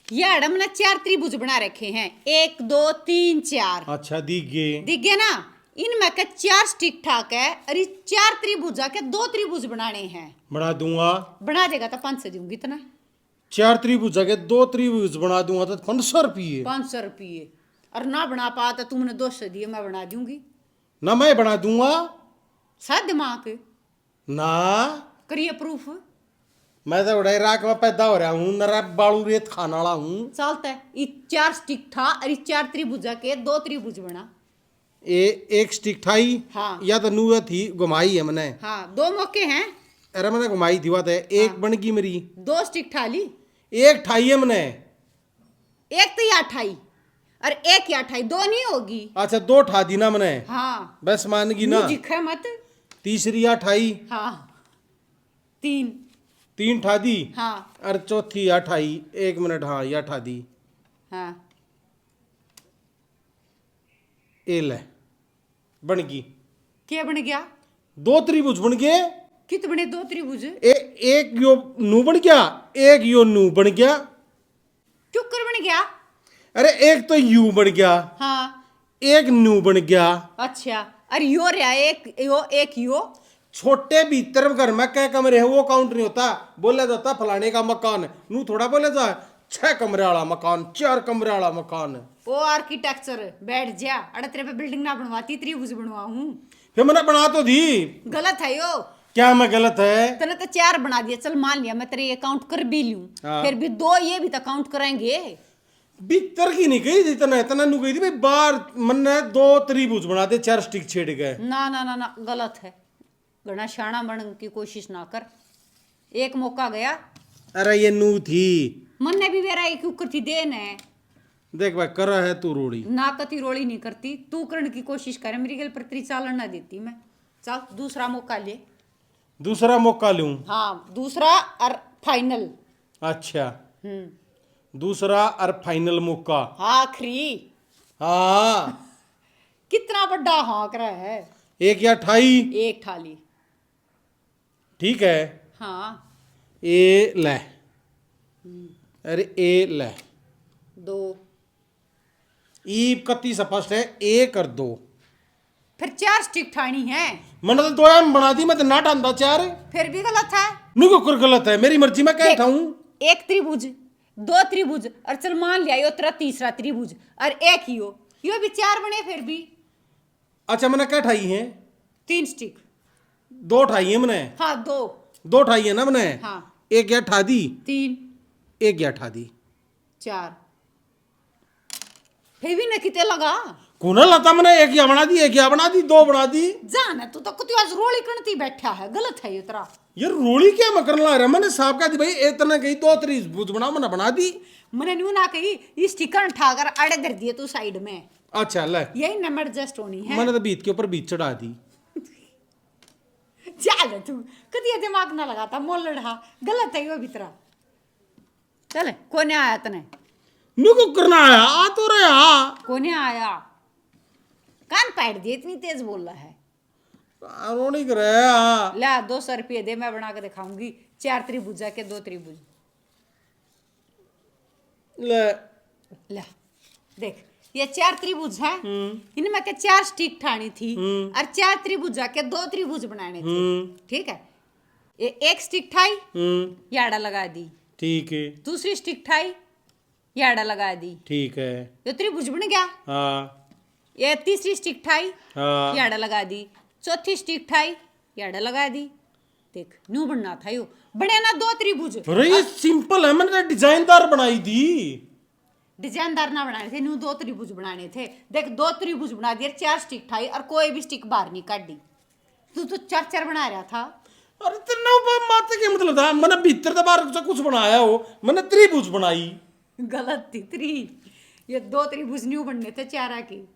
ये अड़म ने 4 त्रिभुज बना रखे हैं, 1 2 3 4। अच्छा दिख गए ना। इनमें के 4 स्टिक ठाक है और इस 4 त्रिभुजा के 2 त्रिभुज बनाने हैं। बना दूंगा। बना देगा तो 500 दूंगी इतना। 4 त्रिभुज के 2 त्रिभुज बना दूंगा तो 500 रुपये। 500 रुपये। और ना बना पा तो तुमने 200 दिए, मैं बना दूंगी ना। मैं बना दूंगा। साथ दिमाग ना करिए प्रूफ। मैं तो बड़ा इराक में पैदा हो रहा हूँ, नरा बालू रेत खाने वाला हूँ। चलता है। ये 4 स्टिक था और इस 4 त्रिभुजा के 2 त्रिभुज बना। एक स्टिक ठाई। हाँ। या तो नूह थी घुमाई है मैंने। हाँ 2 मौके हैं। अरे मैंने घुमाई थी बात है। एक हाँ। बन गई मेरी। 2 स्टिक ठा ली। एक ठाई है मैंने। एक तो या ठाई और एक या ठाई, 2 नहीं होगी। अच्छा 2 ठा दी ना मैंने। हाँ बस मान गई ना। दिखे मत। तीसरी या ठाई। हाँ 3 ठा दी। हाँ और चौथी या ठाई। 1 मिनट। हाँ या ठा दी। हाँ ए ले बन गई। क्या बन गया? 2 त्रिभुज बन गए। कित बने 2 त्रिभुज? एक यो नू बन गया, एक यो नू बन गया। टुक्कर बन गया। अरे एक तो यू बन गया। हाँ एक नू बन गया। अच्छा। अरे यो रहा एक यो। छोटे भीतर घर में क्या कमरे हैं वो काउंट नहीं होता। बोला जाता फलाने का मकान, नू थोड़ा बोला जा 6 कमरे वाला मकान, 4 कमरे वाला मकान। ओ आर्किटेक्चर बैठ जा। अरे तेरे पे बिल्डिंग ना बनवाती, त्रिभुज बनवाऊं। फिर मैंने बना तो दी। गलत है यो। क्या मैं गलत है? तूने तो 4 बना दिया। चल मान लिया, मैं तेरे ये काउंट कर भी लूं। हाँ। फिर भी 2 ये भी तो काउंट करेंगे। भीतर की नहीं गई, इतना इतना नू गई थी भाई। बाहर मैंने 2 त्रिभुज बना दे, 4 स्टिक छेड़ गए। ना ना ना ना गलत है। घना शाना बनने की कोशिश ना कर। एक मौका गया। अरे ये नू थी। मन ने भी मेरा एक कुकर थी देन है। देख भाई कर है तू रोड़ी। ना कति रोड़ी नहीं करती तू, करने की कोशिश करे मेरी गल पर तेरी चालन ना देती मैं। चल दूसरा मौका ले। दूसरा मौका लूं? हाँ दूसरा और फाइनल। अच्छा दूसरा और फाइनल मौका। आखिरी। हाँ कितना बड़ा हाँक रहा है। एक या ठाई। एक थाली। ठीक है। हाँ ए ले। अरे ए ले। 2। ई कत्ती स्पष्ट है। 1 और 2। फिर 4 स्टिक ठानी है। मैंने तो 2 एम बना दी, मैं तो ना ठानता 4। फिर भी गलत है। नु को गलत है, मेरी मर्जी में क्या ठाऊं। एक त्रिभुज 2 त्रिभुज और चल मान लिया यो तेरा तीसरा त्रिभुज और एक यो भी 4 बने फिर भी। अच्छा मैंने क्या ठाई है? 3 स्टिक। 2 ठाई है मैंने। हाँ 2 ठाई है ना मैंने। हाँ। एक या ठा दी। 3 एक या ठा दी। 4 फिर भी न किते लगा। कोना लता मैंने एक या बना दी, एक या बना दी, 2 बना दी। जान तू तो कुछ आज रोली कणती बैठा है। गलत है ये तेरा। यार रोली क्या मैं करना रहा। मैंने साहब कहा भाई इतना कही 2 त्रिभुज बना, मैंने बना दी। मैंने न्यू ना कही इस ठिकान ठाकर अड़े धर दिए तू साइड में। अच्छा ले यही नंबर एडजस्ट होनी है। मैंने तो बीत के ऊपर बीत चढ़ा दी। चल तू कदी दिमाग ना लगाता मोल लड़ा। गलत है यो भी तेरा। चल कोने आया तने? नु को करना आया आ तो रहा। कोने आया? कान पाट दिए, इतनी तेज बोल रहा है। रोनी कर रहा। ला 200 रुपये दे, मैं बना के दिखाऊंगी। 4 त्रिभुजा के 2 त्रिभुज। ले ला देख ये 4 त्रिभुज है। इनमें के 4 स्टिक ठानी थी और 4 त्रिभुजा के 2 त्रिभुज बनाने थे। ठीक है। ये एक स्टिक ठाई याड़ा लगा दी। ठीक है। दूसरी स्टिक ठाई याड़ा लगा दी। ठीक है। ये त्रिभुज बन गया। हाँ ये तीसरी स्टिक ठाई हाँ। याड़ा लगा दी। चौथी स्टिक ठाई याड़ा लगा दी। देख न्यू बनना था यो। बने ना 2 त्रिभुज। अरे ये सिंपल है, मैंने डिजाइनदार बनाई थी। डिजाइनदार ना बनाने थे, न्यू 2 त्रिभुज बनाने थे। देख 2 त्रिभुज बना दिए, 4 स्टिक ठाई और कोई भी स्टिक बाहर नहीं काटी। तू तो 4 बना रहा था। अरे तेना माते के मतलब था मैंने भीतर तो बाहर से कुछ बनाया हो। मैंने त्रिभुज बनाई। गलत थी 3। ये 2 त्रिभुज न्यू बनने थे 4 की।